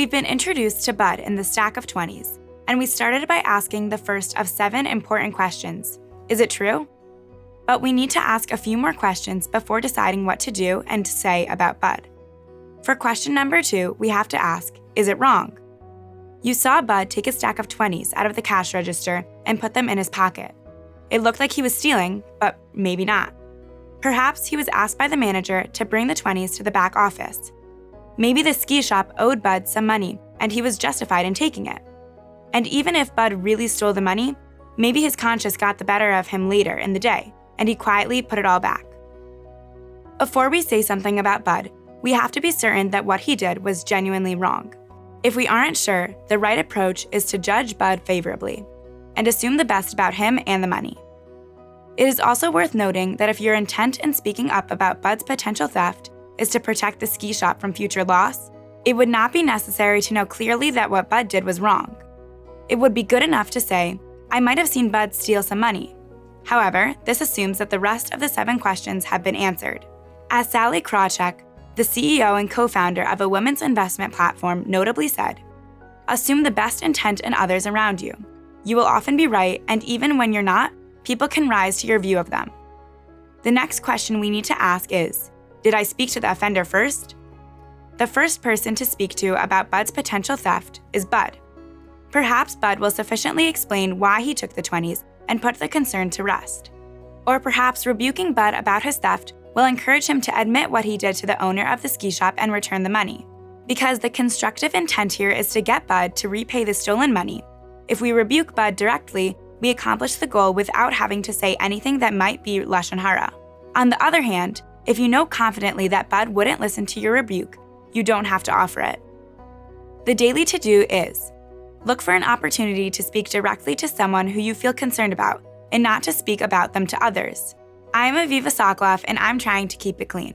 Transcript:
We've been introduced to Bud in the stack of 20s, and we started by asking the first of 7 important questions. Is it true? But we need to ask a few more questions before deciding what to do and to say about Bud. For question number 2, we have to ask, is it wrong? You saw Bud take a stack of 20s out of the cash register and put them in his pocket. It looked like he was stealing, but maybe not. Perhaps he was asked by the manager to bring the 20s to the back office. Maybe the ski shop owed Bud some money and he was justified in taking it. And even if Bud really stole the money, maybe his conscience got the better of him later in the day and he quietly put it all back. Before we say something about Bud, we have to be certain that what he did was genuinely wrong. If we aren't sure, the right approach is to judge Bud favorably and assume the best about him and the money. It is also worth noting that if your intent in speaking up about Bud's potential theft is to protect the ski shop from future loss, it would not be necessary to know clearly that what Bud did was wrong. It would be good enough to say, I might have seen Bud steal some money. However, this assumes that the rest of the 7 questions have been answered. As Sally Krawcheck, the CEO and co-founder of a women's investment platform, notably said, assume the best intent in others around you. You will often be right, and even when you're not, people can rise to your view of them. The next question we need to ask is, did I speak to the offender first? The first person to speak to about Bud's potential theft is Bud. Perhaps Bud will sufficiently explain why he took the 20s and put the concern to rest. Or perhaps rebuking Bud about his theft will encourage him to admit what he did to the owner of the ski shop and return the money. Because the constructive intent here is to get Bud to repay the stolen money. If we rebuke Bud directly, we accomplish the goal without having to say anything that might be lashon hara. On the other hand, if you know confidently that Bud wouldn't listen to your rebuke, you don't have to offer it. The daily to-do is, look for an opportunity to speak directly to someone who you feel concerned about, and not to speak about them to others. I'm Aviva Soclof, and I'm trying to keep it clean.